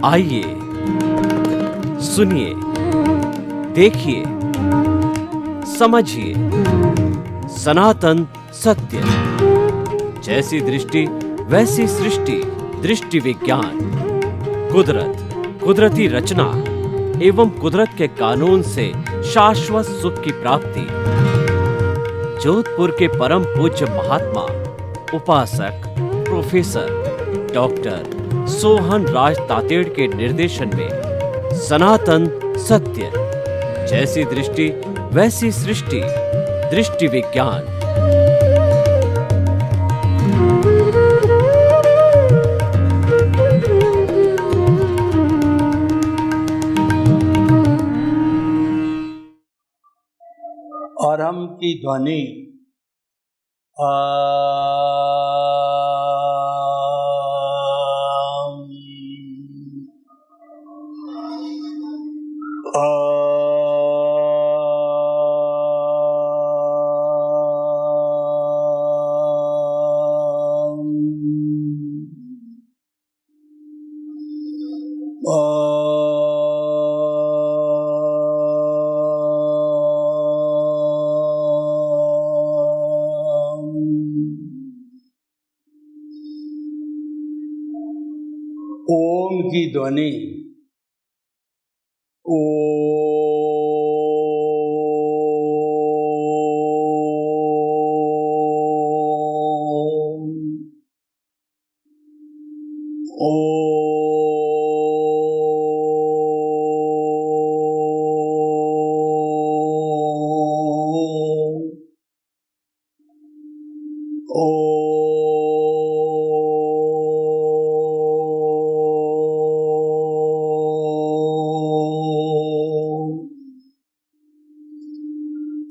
आइए, सुनिए, देखिए, समझिए सनातन सत्य। जैसी दृष्टि वैसी सृष्टि, दृष्टि विज्ञान। कुदरत, कुदरती रचना एवं कुदरत के कानून से शाश्वत सुख की प्राप्ति। जोधपुर के परम पूज्य महात्मा उपासक प्रोफेसर डॉक्टर सोहन राज तातेड़ के निर्देशन में सनातन सत्य। जैसी दृष्टि वैसी सृष्टि, दृष्टि विज्ञान। और हम की ध्वनि ओम की ध्वनि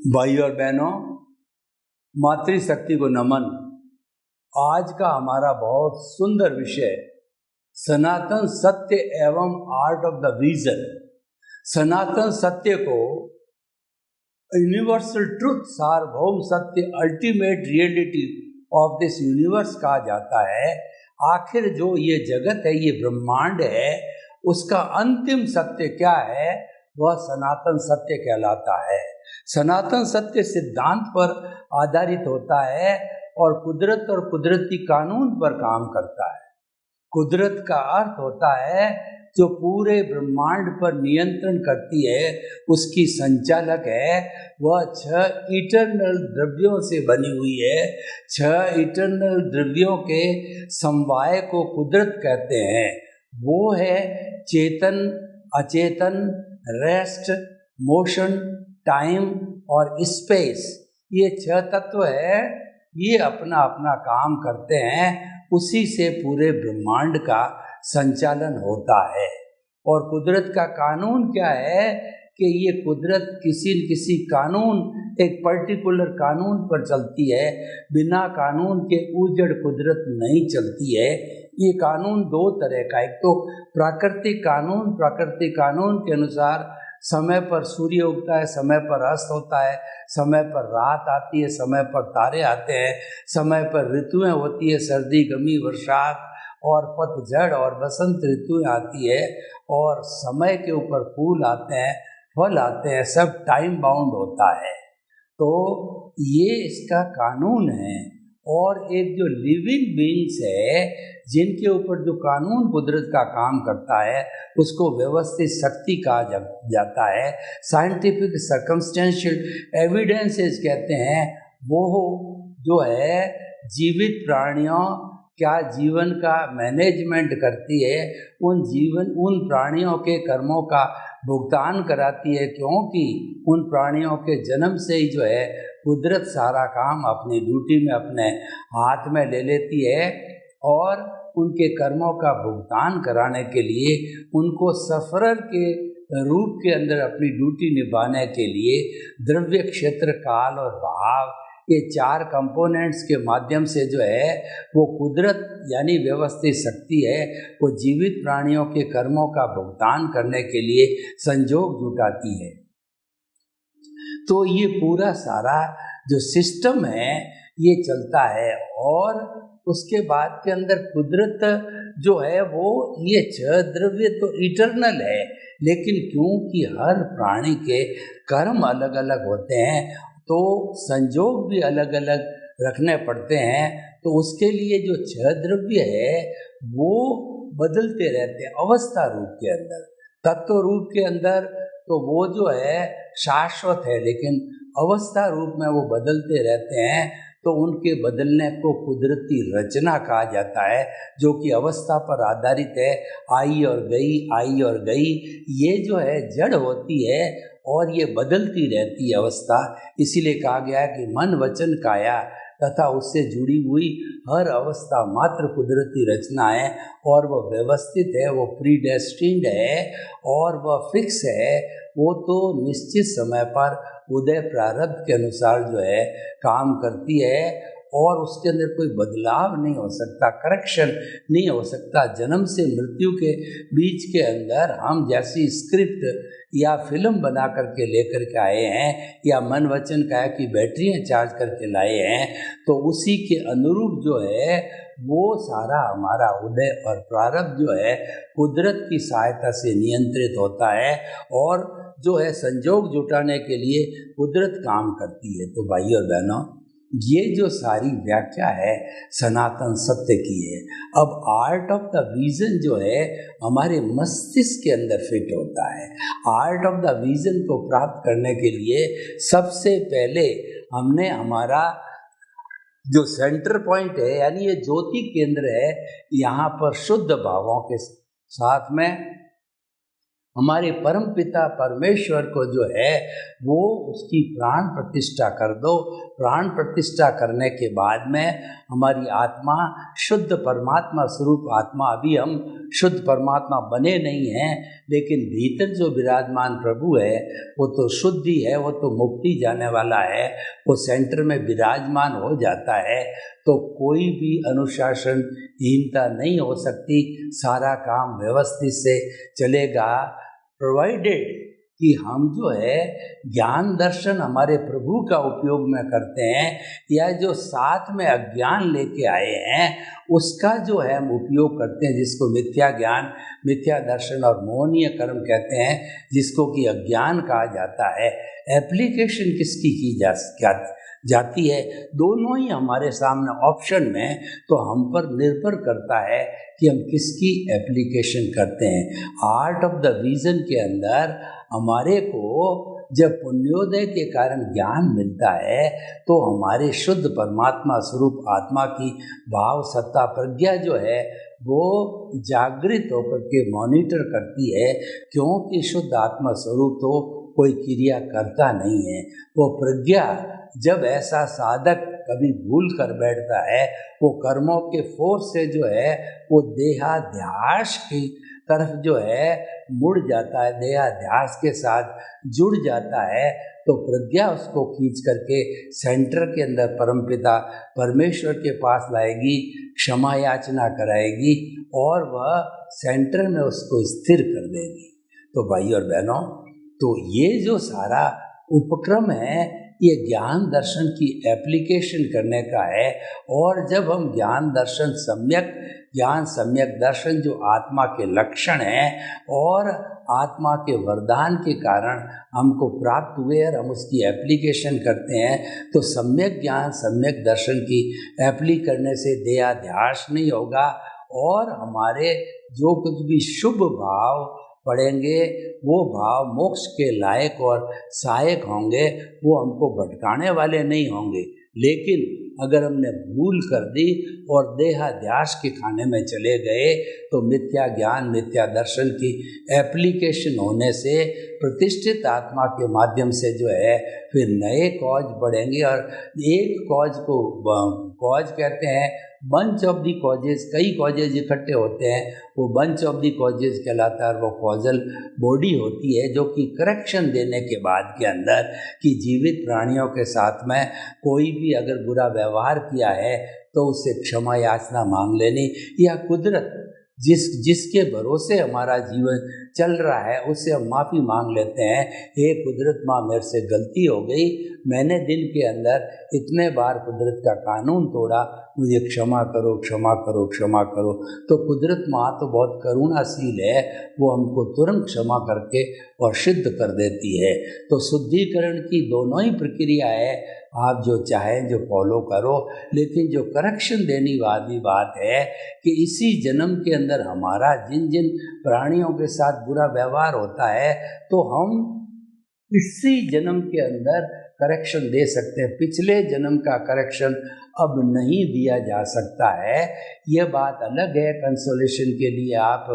भाई और बहनों, मातृशक्ति को नमन। आज का हमारा बहुत सुंदर विषय सनातन सत्य एवं आर्ट ऑफ द विजन। सनातन सत्य को यूनिवर्सल ट्रुथ, सार्वभौम सत्य, ultimate reality of this universe कहा जाता है। आखिर जो ये जगत है, ये ब्रह्मांड है, उसका अंतिम सत्य क्या है? वह सनातन सत्य कहलाता है। सनातन सत्य सिद्धांत पर आधारित होता है और कुदरत और कुदरती कानून पर काम करता है। कुदरत का अर्थ होता है जो पूरे ब्रह्मांड पर नियंत्रण करती है, उसकी संचालक है। वह 6 इटर्नल द्रव्यों से बनी हुई है। 6 इटर्नल द्रव्यों के समवाय को कुदरत कहते हैं। वो है चेतन, अचेतन, रेस्ट, मोशन, टाइम और स्पेस। ये 6 तत्व है, ये अपना अपना काम करते हैं। उसी से पूरे ब्रह्मांड का संचालन होता है। और कुदरत का कानून क्या है कि ये कुदरत किसी न किसी कानून, एक पर्टिकुलर कानून पर चलती है। बिना कानून के उजड़ कुदरत नहीं चलती है। ये कानून 2 तरह का, एक तो प्राकृतिक कानून। प्राकृतिक कानून के अनुसार समय पर सूर्य उगता है, समय पर अस्त होता है, समय पर रात आती है, समय पर तारे आते हैं, समय पर ऋतुएं होती है, सर्दी, गर्मी, बरसात और पतझड़ और बसंत ऋतुएं आती है, और समय के ऊपर फूल आते हैं, फल आते हैं, सब टाइम बाउंड होता है। तो ये इसका कानून है। और एक जो लिविंग बीइंग्स है, जिनके ऊपर जो कानून कुदरत का काम करता है, उसको व्यवस्थित शक्ति कहा जाता है। साइंटिफिक सर्कमस्टेंशियल एविडेंसेस कहते हैं। वो जो है जीवित प्राणियों क्या जीवन का मैनेजमेंट करती है, उन प्राणियों के कर्मों का भुगतान कराती है, क्योंकि उन प्राणियों के जन्म से ही जो है कुदरत सारा काम अपनी ड्यूटी में अपने हाथ में ले लेती है। और उनके कर्मों का भुगतान कराने के लिए, उनको सफरर के रूप के अंदर अपनी ड्यूटी निभाने के लिए द्रव्य, क्षेत्र, काल और भाव, ये 4 कंपोनेंट्स के माध्यम से जो है वो कुदरत यानी व्यवस्थित शक्ति है, वो जीवित प्राणियों के कर्मों का भुगतान करने के लिए संजोग जुटाती है। तो ये पूरा सारा जो सिस्टम है ये चलता है। और उसके बाद के अंदर कुदरत जो है वो ये छह द्रव्य तो इटर्नल है, लेकिन क्योंकि हर प्राणी के कर्म अलग अलग होते हैं तो संजोग भी अलग अलग रखने पड़ते हैं, तो उसके लिए जो छह द्रव्य है वो बदलते रहते हैं अवस्था रूप के अंदर। तत्व रूप के अंदर तो वो जो है शाश्वत है, लेकिन अवस्था रूप में वो बदलते रहते हैं, तो उनके बदलने को कुदरती रचना कहा जाता है, जो कि अवस्था पर आधारित है। आई और गई, आई और गई, ये जो है जड़ होती है और ये बदलती रहती है अवस्था। इसीलिए कहा गया है कि मन वचन काया तथा उससे जुड़ी हुई हर अवस्था मात्र कुदरती रचना है, और वह व्यवस्थित है, वो प्रीडेस्टिन्ड है और वह फिक्स है। वो तो निश्चित समय पर उदय प्रारब्ध के अनुसार जो है काम करती है, और उसके अंदर कोई बदलाव नहीं हो सकता, करेक्शन नहीं हो सकता। जन्म से मृत्यु के बीच के अंदर हम जैसी स्क्रिप्ट या फिल्म बना करके लेकर के आए हैं, या मन वचन का है कि बैटरियाँ चार्ज करके लाए हैं, तो उसी के अनुरूप जो है वो सारा हमारा उदय और प्रारब्ध जो है कुदरत की सहायता से नियंत्रित होता है, और जो है संजोग जुटाने के लिए कुदरत काम करती है। तो भाई और बहनों, ये जो सारी व्याख्या है सनातन सत्य की है। अब आर्ट ऑफ द विजन जो है हमारे मस्तिष्क के अंदर फिट होता है। आर्ट ऑफ द विजन को प्राप्त करने के लिए सबसे पहले हमने हमारा जो सेंटर पॉइंट है, यानी ये ज्योति केंद्र है, यहाँ पर शुद्ध भावों के साथ में हमारे परम पिता परमेश्वर को जो है वो उसकी प्राण प्रतिष्ठा कर दो। प्राण प्रतिष्ठा करने के बाद में हमारी आत्मा शुद्ध परमात्मा स्वरूप आत्मा, अभी हम शुद्ध परमात्मा बने नहीं हैं, लेकिन भीतर जो विराजमान प्रभु है वो तो शुद्ध ही है, वो तो मुक्ति जाने वाला है, वो सेंटर में विराजमान हो जाता है, तो कोई भी अनुशासनहीनता नहीं हो सकती। सारा काम व्यवस्थित से चलेगा, प्रोवाइडेड कि हम जो है ज्ञान दर्शन हमारे प्रभु का उपयोग में करते हैं, या जो साथ में अज्ञान लेके आए हैं उसका जो है हम उपयोग करते हैं, जिसको मिथ्या ज्ञान, मिथ्या दर्शन और मोहनीय कर्म कहते हैं, जिसको कि अज्ञान कहा जाता है। एप्लीकेशन किसकी की जाती है, दोनों ही हमारे सामने ऑप्शन में, तो हम पर निर्भर करता है कि हम किसकी एप्लीकेशन करते हैं। आर्ट ऑफ द विजन के अंदर हमारे को जब पुण्योदय के कारण ज्ञान मिलता है, तो हमारे शुद्ध परमात्मा स्वरूप आत्मा की भाव सत्ता प्रज्ञा जो है वो जागृत होकर के मॉनिटर करती है, क्योंकि शुद्ध आत्मा स्वरूप तो कोई क्रिया करता नहीं है। वो प्रज्ञा जब ऐसा साधक कभी भूल कर बैठता है, वो कर्मों के फोर्स से जो है वो देहाध्यास की तरफ जो है मुड़ जाता है, देहाध्यास के साथ जुड़ जाता है, तो प्रज्ञा उसको खींच करके सेंटर के अंदर परमपिता परमेश्वर के पास लाएगी, क्षमा याचना कराएगी और वह सेंटर में उसको स्थिर कर देगी। तो भाई और बहनों, तो ये जो सारा उपक्रम है ये ज्ञान दर्शन की एप्लीकेशन करने का है। और जब हम ज्ञान दर्शन सम्यक दर्शन जो आत्मा के लक्षण हैं और आत्मा के वरदान के कारण हमको प्राप्त हुए और हम उसकी एप्लीकेशन करते हैं, तो सम्यक ज्ञान सम्यक दर्शन की एप्ली करने से देहाध्यास नहीं होगा, और हमारे जो कुछ भी शुभ भाव पढ़ेंगे वो भाव मोक्ष के लायक और सहायक होंगे, वो हमको भटकाने वाले नहीं होंगे। लेकिन अगर हमने भूल कर दी और देहाध्यास के खाने में चले गए, तो मिथ्या ज्ञान मिथ्या दर्शन की एप्लीकेशन होने से प्रतिष्ठित आत्मा के माध्यम से जो है फिर नए कॉज बढ़ेंगे, और एक कॉज को कॉज कहते हैं, बंच ऑफ दी कॉजेज, कई कॉजेज इकट्ठे होते हैं, वो बंच ऑफ दी कॉजेज कहलाता है। वो कॉजल बॉडी होती है जो कि करेक्शन देने के बाद के अंदर कि जीवित प्राणियों के साथ में कोई भी अगर बुरा व्यवहार किया है तो उससे क्षमा याचना मांग लेनी, या कुदरत जिसके भरोसे हमारा जीवन चल रहा है उससे हम माफ़ी मांग लेते हैं, हे कुदरत माँ मेरे से गलती हो गई, मैंने दिन के अंदर इतने बार कुदरत का कानून तोड़ा, मुझे क्षमा करो क्षमा करो क्षमा करो। तो कुदरत माँ तो बहुत करुणाशील है, वो हमको तुरंत क्षमा करके और शुद्ध कर देती है। तो शुद्धिकरण की दोनों ही प्रक्रिया है, आप जो चाहें जो फॉलो करो, लेकिन जो करेक्शन देने वाली बात है कि इसी जन्म के अंदर हमारा जिन जिन प्राणियों के साथ बुरा व्यवहार होता है तो हम इसी जन्म के अंदर करेक्शन दे सकते हैं, पिछले जन्म का करेक्शन अब नहीं दिया जा सकता है। यह बात अलग है, कंसोलेशन के लिए आप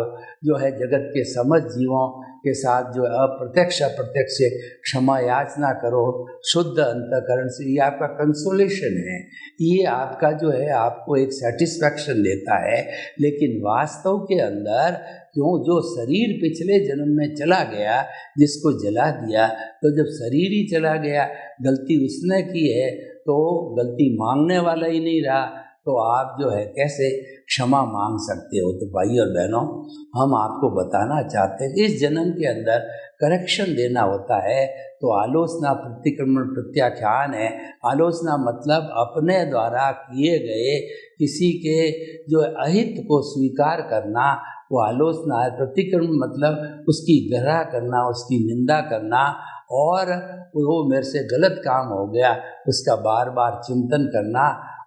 जो है जगत के समझ जीवों के साथ जो अप्रत्यक्ष अप्रत्यक्ष से क्षमा याचना करो शुद्ध अंतःकरण से, ये आपका कंसोलेशन है, ये आपका जो है आपको एक सेटिस्फैक्शन देता है। लेकिन वास्तव के अंदर क्यों जो शरीर पिछले जन्म में चला गया, जिसको जला दिया, तो जब शरीर ही चला गया, गलती उसने की है तो गलती मांगने वाला ही नहीं रहा, तो आप जो है कैसे क्षमा मांग सकते हो। तो भाई और बहनों, हम आपको बताना चाहते हैं इस जन्म के अंदर करेक्शन देना होता है तो आलोचना प्रतिक्रमण प्रत्याख्यान है। आलोचना मतलब अपने द्वारा किए गए किसी के जो अहित को स्वीकार करना, वो आलोचना है। प्रतिक्रमण मतलब उसकी ग्रह करना, उसकी निंदा करना, और वो मेरे से गलत काम हो गया उसका बार बार चिंतन करना।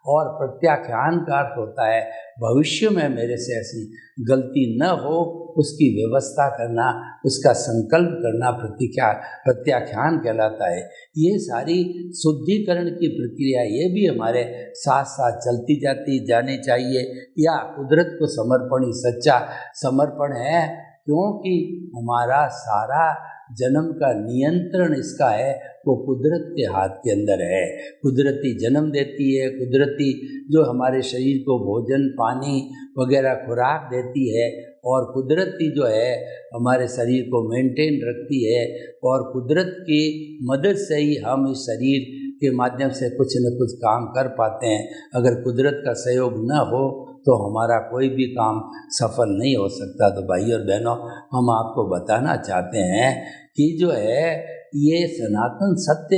और प्रत्याख्यान का अर्थ होता है भविष्य में मेरे से ऐसी गलती न हो उसकी व्यवस्था करना, उसका संकल्प करना प्रत्याख्यान कहलाता है। ये सारी शुद्धिकरण की प्रक्रिया ये भी हमारे साथ साथ चलती जानी चाहिए। या कुदरत को समर्पण ही सच्चा समर्पण है, क्योंकि हमारा सारा जन्म का नियंत्रण इसका है वो कुदरत के हाथ के अंदर है। कुदरती जन्म देती है, कुदरती जो हमारे शरीर को भोजन पानी वगैरह खुराक देती है, और कुदरती जो है हमारे शरीर को मेंटेन रखती है, और कुदरत की मदद से ही हम इस शरीर के माध्यम से कुछ न कुछ काम कर पाते हैं। अगर कुदरत का सहयोग न हो तो हमारा कोई भी काम सफल नहीं हो सकता। तो भाई और बहनों, हम आपको बताना चाहते हैं कि जो है ये सनातन सत्य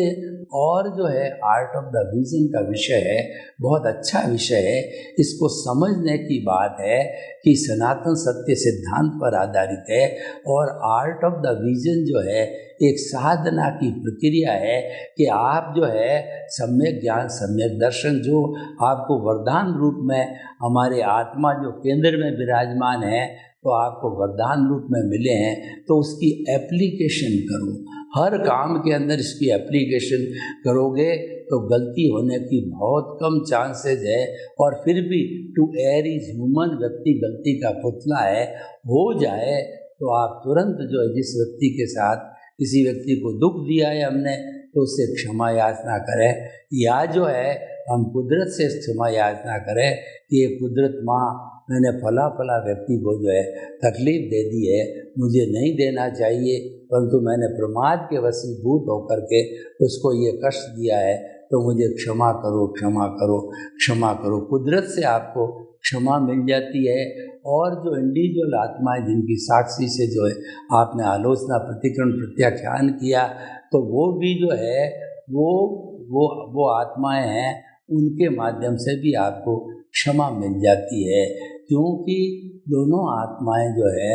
और जो है आर्ट ऑफ द विजन का विषय है, बहुत अच्छा विषय है। इसको समझने की बात है कि सनातन सत्य सिद्धांत पर आधारित है, और आर्ट ऑफ द विजन जो है एक साधना की प्रक्रिया है कि आप जो है सम्यक ज्ञान सम्यक दर्शन जो आपको वरदान रूप में हमारे आत्मा जो केंद्र में विराजमान है, तो आपको वरदान रूप में मिले हैं, तो उसकी एप्लीकेशन करो। हर काम के अंदर इसकी एप्लीकेशन करोगे तो गलती होने की बहुत कम चांसेस है। और फिर भी टू एयर इज ह्यूमन, व्यक्ति गलती का पुतला है, हो जाए तो आप तुरंत जो है जिस व्यक्ति के साथ किसी व्यक्ति को दुख दिया है हमने, तो उससे क्षमा याचना करें, या जो है हम कुदरत से क्षमा याचना करें कि ये कुदरत माँ, मैंने फला व्यक्ति को जो है तकलीफ़ दे दी है, मुझे नहीं देना चाहिए, परंतु मैंने प्रमाद के वशीभूत होकर के उसको ये कष्ट दिया है, तो मुझे क्षमा करो क्षमा करो क्षमा करो। कुदरत से आपको क्षमा मिल जाती है। और जो इंडिविजुअल आत्माएं जिनकी साक्षी से जो है आपने आलोचना प्रतिक्रमण प्रत्याख्यान किया, तो वो भी जो है वो आत्माएं हैं, उनके माध्यम से भी आपको क्षमा मिल जाती है, क्योंकि दोनों आत्माएं जो है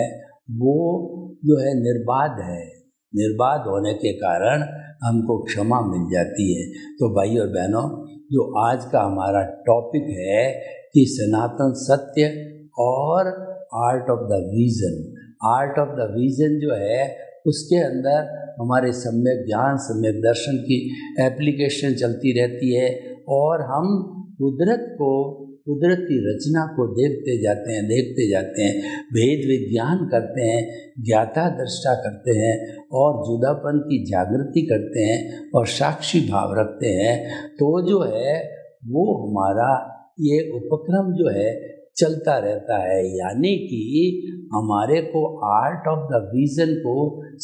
वो जो है निर्बाध है, निर्बाध होने के कारण हमको क्षमा मिल जाती है। तो भाई और बहनों, जो आज का हमारा टॉपिक है कि सनातन सत्य और art of the vision, art of the vision जो है उसके अंदर हमारे सम्यक ज्ञान सम्यक दर्शन की एप्लीकेशन चलती रहती है, और हम कुदरत को, कुदरती रचना को देखते जाते हैं, भेद विज्ञान करते हैं, ज्ञाता दृष्टा करते हैं, और जुदापन की जागृति करते हैं, और साक्षी भाव रखते हैं। तो जो है वो हमारा ये उपक्रम जो है चलता रहता है, यानी कि हमारे को आर्ट ऑफ द विजन को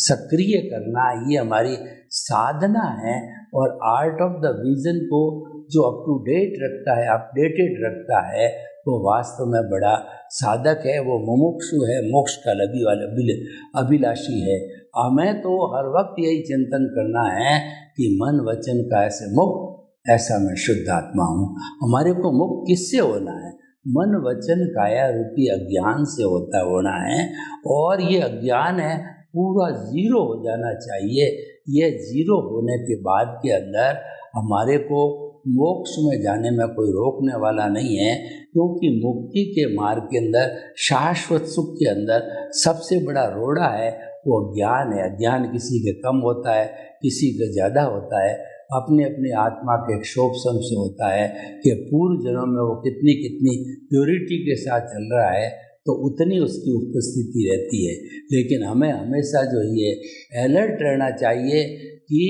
सक्रिय करना ये हमारी साधना है। और आर्ट ऑफ द विजन को जो अप टू डेट रखता है, अपडेटेड रखता है, वो वास्तव में बड़ा साधक है, वो मुमुक्षु है, मोक्ष का अभिलाषी है। हमें तो हर वक्त यही चिंतन करना है कि मन वचन काया से मुक्त, ऐसा मैं शुद्ध आत्मा हूँ। हमारे को मुक्त किससे होना है? मन वचन काया रूपी अज्ञान से होना है, और ये अज्ञान है पूरा जीरो हो जाना चाहिए। ये जीरो होने के बाद के अंदर हमारे को मोक्ष में जाने में कोई रोकने वाला नहीं है, क्योंकि मुक्ति के मार्ग के अंदर, शाश्वत सुख के अंदर सबसे बड़ा रोड़ा है वो अज्ञान है। अज्ञान किसी के कम होता है, किसी का ज़्यादा होता है, अपने अपने आत्मा के क्षोभ से होता है कि पूर्व जन्म में वो कितनी कितनी प्योरिटी के साथ चल रहा है, तो उतनी उसकी उपस्थिति रहती है। लेकिन हमें हमेशा जो ये अलर्ट रहना चाहिए कि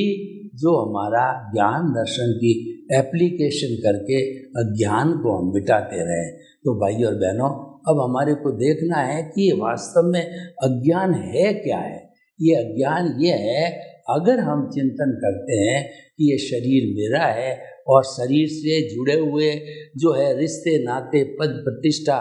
जो हमारा ज्ञान दर्शन की एप्लीकेशन करके अज्ञान को हम मिटाते रहें। तो भाई और बहनों, अब हमारे को देखना है कि ये वास्तव में अज्ञान है क्या है। ये अज्ञान ये है, अगर हम चिंतन करते हैं कि ये शरीर मेरा है और शरीर से जुड़े हुए जो है रिश्ते नाते पद प्रतिष्ठा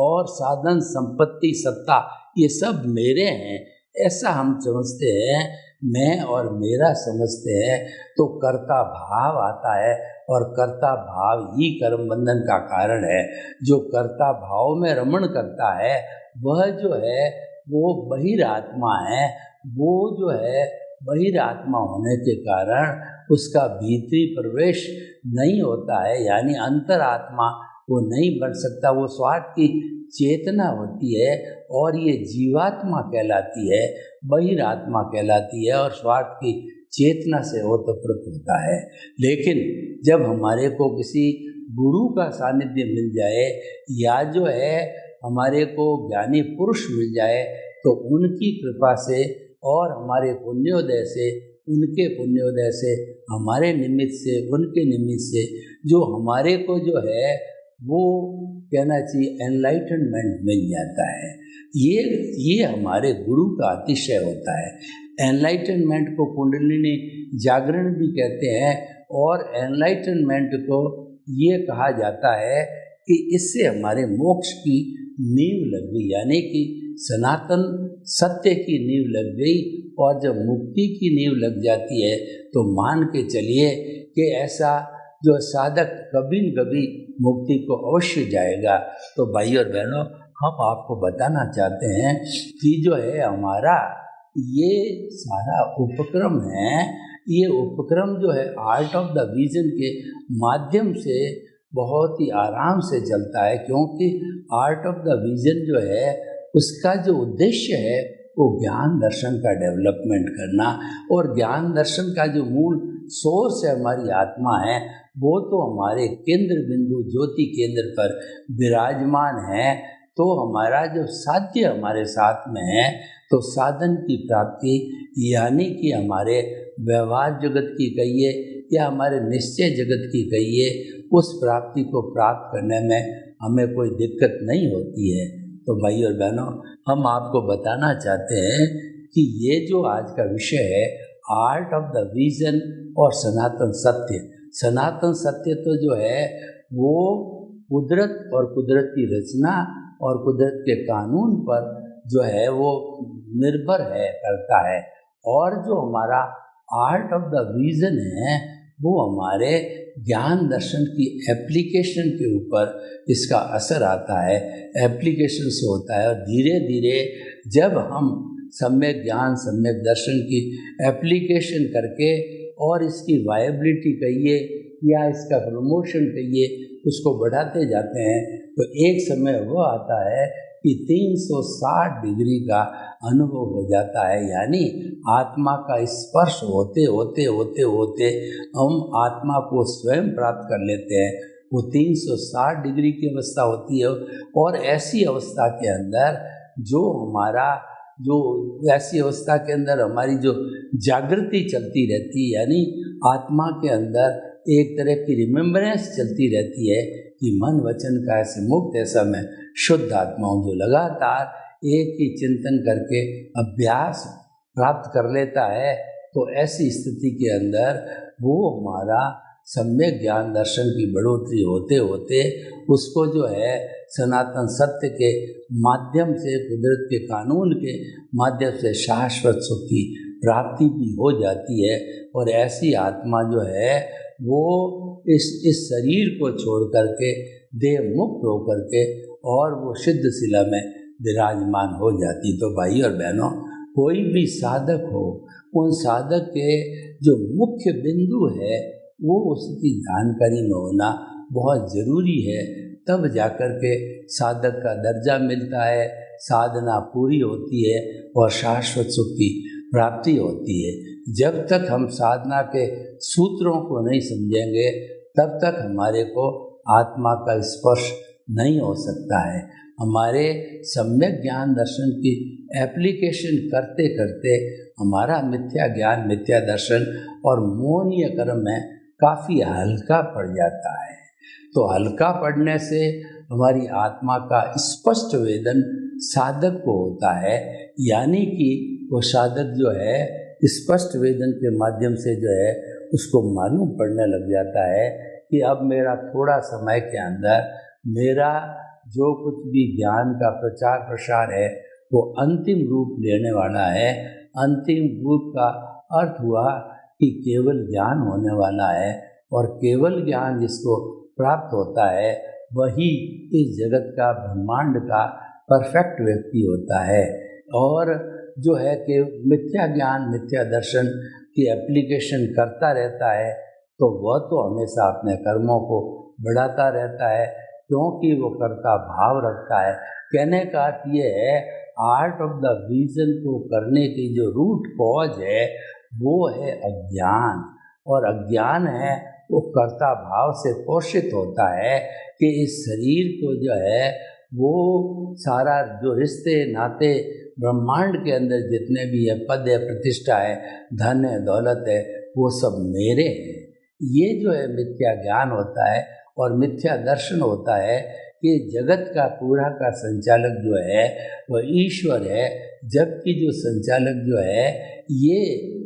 और साधन संपत्ति सत्ता ये सब मेरे हैं, ऐसा हम समझते हैं, मैं और मेरा समझते हैं, तो कर्ता भाव आता है, और कर्ता भाव ही कर्म बंधन का कारण है। जो कर्ता भाव में रमण करता है वह जो है वो बहिरात्मा है। वो जो है बहिरात्मा होने के कारण उसका भीतरी प्रवेश नहीं होता है, यानी अंतरात्मा वो नहीं बन सकता। वो स्वार्थ की चेतना होती है और ये जीवात्मा कहलाती है, बहिरात्मा कहलाती है, और स्वार्थ की चेतना से ओतप्रोत होता है। लेकिन जब हमारे को किसी गुरु का सानिध्य मिल जाए, या जो है हमारे को ज्ञानी पुरुष मिल जाए, तो उनकी कृपा से और हमारे पुण्योदय से, उनके पुण्योदय से, हमारे निमित्त से, उनके निमित्त से जो हमारे को जो है वो कहना चाहिए एनलाइटनमेंट मिल जाता है। ये हमारे गुरु का अतिशय होता है। एनलाइटनमेंट को कुंडलिनी जागरण भी कहते हैं, और एनलाइटनमेंट को ये कहा जाता है कि इससे हमारे मोक्ष की नींव लग गई, यानी कि सनातन सत्य की नींव लग गई। और जब मुक्ति की नींव लग जाती है तो मान के चलिए कि ऐसा जो साधक कभी न कभी मुक्ति को अवश्य जाएगा। तो भाई और बहनों, हम आपको बताना चाहते हैं कि जो है हमारा ये सारा उपक्रम है, ये उपक्रम जो है आर्ट ऑफ द विजन के माध्यम से बहुत ही आराम से चलता है, क्योंकि आर्ट ऑफ द विजन जो है उसका जो उद्देश्य है वो ज्ञान दर्शन का डेवलपमेंट करना, और ज्ञान दर्शन का जो मूल सोर्स है हमारी आत्मा है, वो तो हमारे केंद्र बिंदु ज्योति केंद्र पर विराजमान है। तो हमारा जो साध्य हमारे साथ में है, तो साधन की प्राप्ति, यानी कि हमारे व्यवहार जगत की कहिए या हमारे निश्चय जगत की कहिए, उस प्राप्ति को प्राप्त करने में हमें कोई दिक्कत नहीं होती है। तो भाई और बहनों, हम आपको बताना चाहते हैं कि ये जो आज का विषय है आर्ट ऑफ द विजन और सनातन सत्य। सनातन सत्य तो जो है वो कुदरत और कुदरत की रचना और कुदरत के कानून पर जो है वो निर्भर है करता है, और जो हमारा आर्ट ऑफ द विजन है वो हमारे ज्ञान दर्शन की एप्लीकेशन के ऊपर इसका असर आता है, एप्लीकेशन से होता है। और धीरे धीरे जब हम सम्यक ज्ञान सम्यक दर्शन की एप्लीकेशन करके और इसकी वायबिलिटी कहिए या इसका प्रमोशन कहिए उसको बढ़ाते जाते हैं, तो एक समय वो आता है कि 360 डिग्री का अनुभव हो जाता है, यानी आत्मा का स्पर्श होते होते होते होते हम आत्मा को स्वयं प्राप्त कर लेते हैं। वो 360 डिग्री की अवस्था होती है, और ऐसी अवस्था के अंदर जो हमारा जो ऐसी अवस्था के अंदर हमारी जो जागृति चलती रहती है, यानी आत्मा के अंदर एक तरह की रिमेम्बरेंस चलती रहती है कि मन वचन काया से मुक्त, ऐसा मैं शुद्ध आत्मा हूँ। जो लगातार एक ही चिंतन करके अभ्यास प्राप्त कर लेता है, तो ऐसी स्थिति के अंदर वो हमारा सम्यक ज्ञान दर्शन की बढ़ोतरी होते होते उसको जो है सनातन सत्य के माध्यम से, कुदरत के कानून के माध्यम से शाश्वत सुख की प्राप्ति भी हो जाती है। और ऐसी आत्मा जो है वो इस शरीर को छोड़ करके देह मुक्त होकर के और वो सिद्ध शिला में विराजमान हो जाती। तो भाई और बहनों, कोई भी साधक हो, उन साधक के जो मुख्य बिंदु है वो उसकी जानकारी में होना बहुत ज़रूरी है। तब जाकर के साधक का दर्जा मिलता है, साधना पूरी होती है और शाश्वत सुख की प्राप्ति होती है। जब तक हम साधना के सूत्रों को नहीं समझेंगे तब तक हमारे को आत्मा का स्पर्श नहीं हो सकता है। हमारे सम्यक ज्ञान दर्शन की एप्लीकेशन करते करते हमारा मिथ्या ज्ञान, मिथ्या दर्शन और मोहनीय कर्म में काफ़ी हल्का पड़ जाता है। तो हल्का पड़ने से हमारी आत्मा का स्पष्ट वेदन साधक को होता है, यानी कि वो साधक जो है स्पष्ट वेदन के माध्यम से जो है उसको मालूम पड़ने लग जाता है कि अब मेरा थोड़ा समय के अंदर मेरा जो कुछ भी ज्ञान का प्रचार प्रसार है वो अंतिम रूप लेने वाला है। अंतिम रूप का अर्थ हुआ कि केवल ज्ञान होने वाला है, और केवल ज्ञान जिसको प्राप्त होता है वही इस जगत का, ब्रह्मांड का परफेक्ट व्यक्ति होता है। और जो है कि मिथ्या ज्ञान, मिथ्या दर्शन की एप्लीकेशन करता रहता है तो वह तो हमेशा अपने कर्मों को बढ़ाता रहता है, क्योंकि वो कर्ता भाव रखता है। कहने का अर्थ ये है, आर्ट ऑफ द विजन को करने की जो रूट कॉज है वो है अज्ञान, और अज्ञान है वो कर्ता भाव से पोषित होता है कि इस शरीर को जो है वो सारा जो रिश्ते नाते ब्रह्मांड के अंदर जितने भी है, पद है, प्रतिष्ठा है, धन है, दौलत है, वो सब मेरे हैं। ये जो है मिथ्या ज्ञान होता है और मिथ्या दर्शन होता है कि जगत का पूरा का संचालक जो है वह ईश्वर है, जबकि जो संचालक जो है ये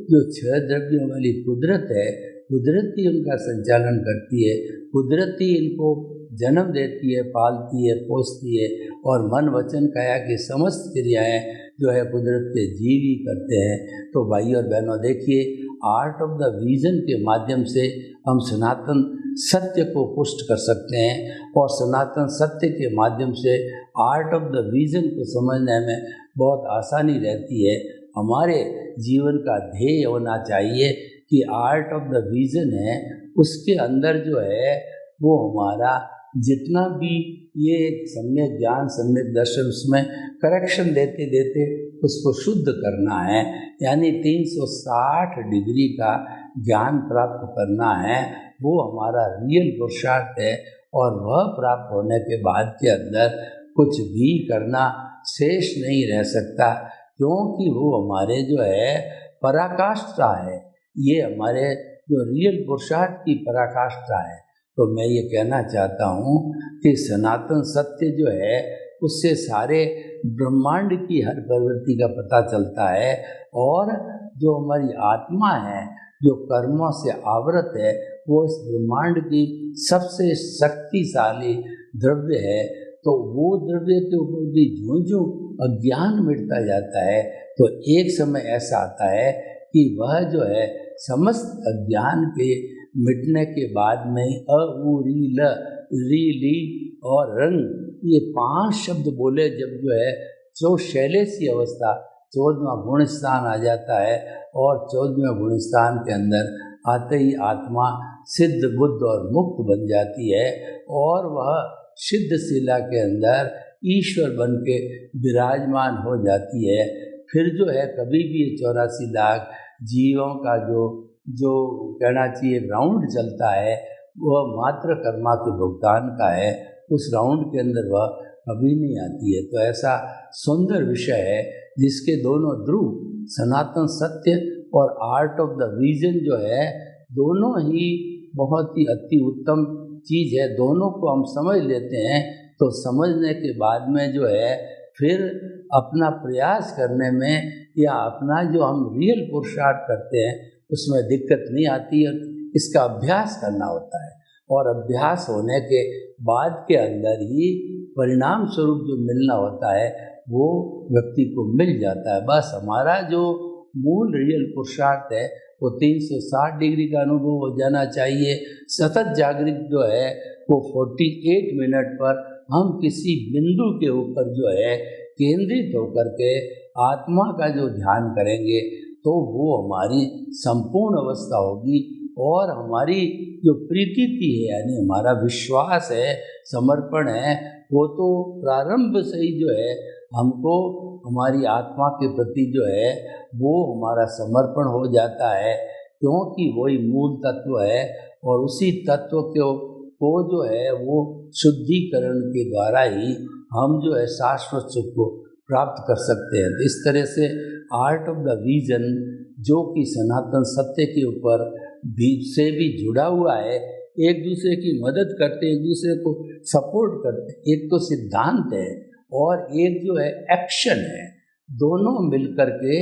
जो छह द्रव्यों वाली कुदरत है, कुदरत ही उनका संचालन करती है, कुदरत ही इनको जन्म देती है, पालती है, पोसती है, और मन वचन काया की समस्त क्रियाएं जो है कुदरत के जीव ही करते हैं। तो भाई और बहनों, देखिए, आर्ट ऑफ द विजन के माध्यम से हम सनातन सत्य को पुष्ट कर सकते हैं, और सनातन सत्य के माध्यम से आर्ट ऑफ द विजन को समझने में बहुत आसानी रहती है। हमारे जीवन का ध्येय होना चाहिए कि आर्ट ऑफ द विजन है, उसके अंदर जो है वो हमारा जितना भी ये सम्यक ज्ञान, सम्यक दर्शन, उसमें करेक्शन देते देते उसको शुद्ध करना है, यानी 360 डिग्री का ज्ञान प्राप्त करना है। वो हमारा रियल पुरुषार्थ है, और वह प्राप्त होने के बाद के अंदर कुछ भी करना शेष नहीं रह सकता, क्योंकि वो हमारे जो है पराकाष्ठा है। ये हमारे जो रियल पुरुषार्थ की पराकाष्ठा है। तो मैं ये कहना चाहता हूँ कि सनातन सत्य जो है उससे सारे ब्रह्मांड की हर प्रवृत्ति का पता चलता है, और जो हमारी आत्मा है जो कर्मों से आवृत है वो इस ब्रह्मांड की सबसे शक्तिशाली द्रव्य है। तो वो द्रव्य के ऊपर भी जो जो अज्ञान मिटता जाता है, तो एक समय ऐसा आता है कि वह जो है समस्त अज्ञान के मिटने के बाद में अ उ री ल री ली और रंग, ये 5 शब्द बोले जब जो है जो शैलेशी अवस्था 14वां गुण स्थान आ जाता है, और 14वें गुण स्थान के अंदर आते ही आत्मा सिद्ध, बुद्ध और मुक्त बन जाती है, और वह सिद्ध शिला के अंदर ईश्वर बन के विराजमान हो जाती है। फिर जो है कभी भी 84 लाख जीवों का जो कहना चाहिए राउंड चलता है, वह मात्र कर्मा के भुगतान का है, उस राउंड के अंदर वह कभी नहीं आती है। तो ऐसा सुंदर विषय है जिसके दोनों ध्रुव सनातन सत्य और आर्ट ऑफ द विजन जो है, दोनों ही बहुत ही अति उत्तम चीज़ है। दोनों को हम समझ लेते हैं तो समझने के बाद में जो है फिर अपना प्रयास करने में या अपना जो हम रियल पुरुषार्थ करते हैं उसमें दिक्कत नहीं आती है, इसका अभ्यास करना होता है, और अभ्यास होने के बाद के अंदर ही परिणाम स्वरूप जो मिलना होता है वो व्यक्ति को मिल जाता है। बस हमारा जो मूल रियल पुरुषार्थ है वो 360 डिग्री का अनुभव हो जाना चाहिए। सतत जागृत जो है वो 48 मिनट पर हम किसी बिंदु के ऊपर जो है केंद्रित होकर के आत्मा का जो ध्यान करेंगे तो वो हमारी संपूर्ण अवस्था होगी, और हमारी जो प्रीति है यानी हमारा विश्वास है, समर्पण है, वो तो प्रारंभ से ही जो है हमको हमारी आत्मा के प्रति जो है वो हमारा समर्पण हो जाता है, क्योंकि वही मूल तत्व है और उसी तत्व को जो है वो शुद्धिकरण के द्वारा ही हम जो है शाश्वत सुख को प्राप्त कर सकते हैं। इस तरह से आर्ट ऑफ द विजन जो कि सनातन सत्य के ऊपर से भी जुड़ा हुआ है, एक दूसरे की मदद करते, एक दूसरे को सपोर्ट करते, एक तो सिद्धांत है और एक जो है एक्शन है, दोनों मिलकर के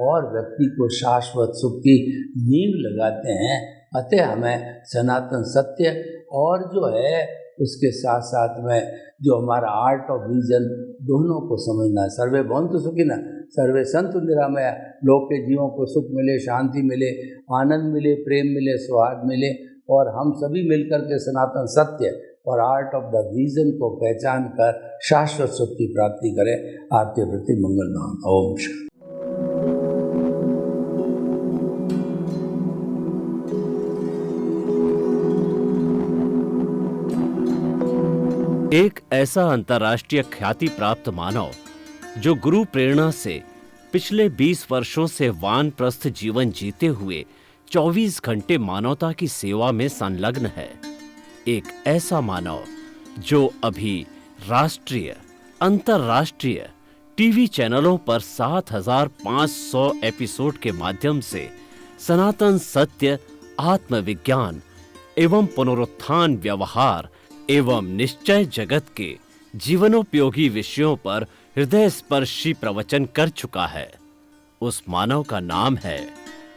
और व्यक्ति को शाश्वत सुख की नींव लगाते हैं। अतः हमें सनातन सत्य और जो है उसके साथ साथ में जो हमारा आर्ट ऑफ विजन दोनों को समझना है। सर्वे भवन्तु सुखिनः, सर्वे सन्तु निरामया, लोक के जीवों को सुख मिले, शांति मिले, आनंद मिले, प्रेम मिले, सौहार्द मिले, और हम सभी मिलकर के सनातन सत्य और आर्ट ऑफ द विजन को पहचान कर शाश्वत सुख की प्राप्ति करें। आपके प्रति मंगल भावना। ओम शांति। एक ऐसा अंतर्राष्ट्रीय ख्याति प्राप्त मानव जो गुरु प्रेरणा से पिछले 20 वर्षों से वानप्रस्थ जीवन जीते हुए 24 घंटे मानवता की सेवा में संलग्न है। एक ऐसा मानव जो अभी राष्ट्रीय, अंतर्राष्ट्रीय टीवी चैनलों पर 7,500 एपिसोड के माध्यम से सनातन सत्य, आत्मविज्ञान एवं पुनरुत्थान, व्यवहार एवं निश्चय जगत के जीवनोपयोगी विषयों पर हृदय स्पर्शी प्रवचन कर चुका है। उस मानव का नाम है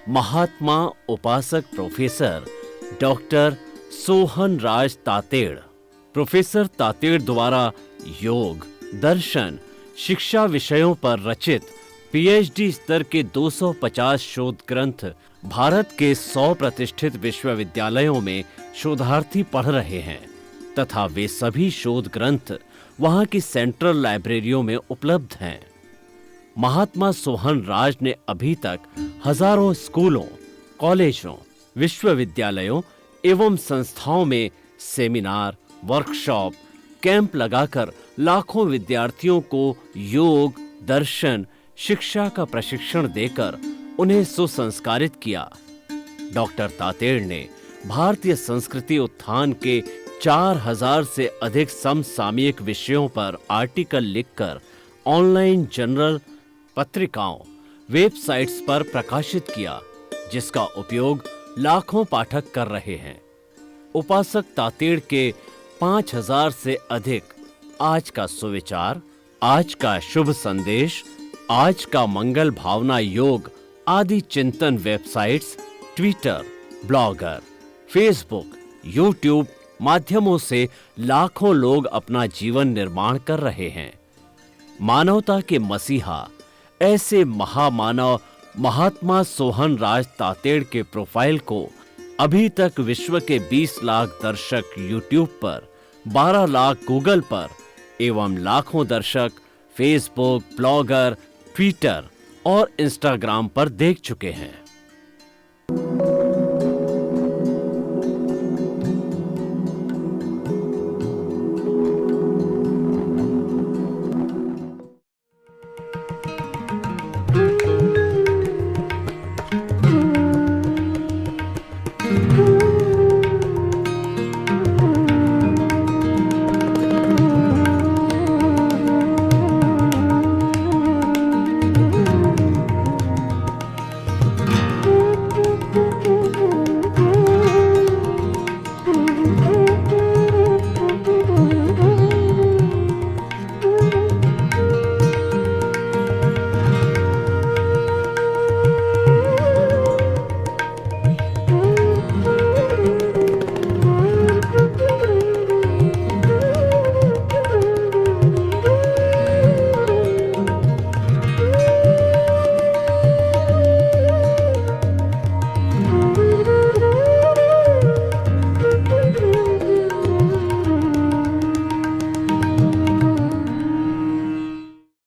महात्मा उपासक प्रोफेसर डॉक्टर सोहन राज तातेड़। प्रोफेसर तातेड़ द्वारा योग, दर्शन, शिक्षा विषयों पर रचित पीएचडी स्तर के 250 शोध ग्रंथ भारत के 100 प्रतिष्ठित विश्वविद्यालयों में शोधार्थी पढ़ रहे हैं तथा वे सभी शोध ग्रंथ वहां की सेंट्रल लाइब्रेरियों में उपलब्ध हैं। महात्मा सोहन राज ने अभी तक हजारों स्कूलों, कॉलेजों, विश्वविद्यालयों एवं संस्थाओं में सेमिनार, वर्कशॉप, कैंप लगाकर लाखों विद्यार्थियों को योग, दर्शन, शिक्षा का प्रशिक्षण देकर उन्हें सुसंस्कारित किया। डॉक्टर तातेड़ ने भारतीय संस्कृति उत्थान के 4000 से अधिक समसामयिक विषयों पर आर्टिकल लिखकर ऑनलाइन जर्नल, पत्रिकाओं, वेबसाइट्स पर प्रकाशित किया, जिसका उपयोग लाखों पाठक कर रहे हैं। उपासक तातेड़ के 5000 से अधिक आज का सुविचार, आज का शुभ संदेश, आज का मंगल भावना योग आदि चिंतन websites, Twitter, blogger, Facebook, YouTube माध्यमों से लाखों लोग अपना जीवन निर्माण कर रहे हैं। मानवता के मसीहा ऐसे महामानव महात्मा सोहन राज तातेड़ के प्रोफाइल को अभी तक विश्व के 20 लाख दर्शक यूट्यूब पर, 12 लाख गूगल पर एवं लाखों दर्शक फेसबुक, ब्लॉगर, ट्विटर और इंस्टाग्राम पर देख चुके हैं।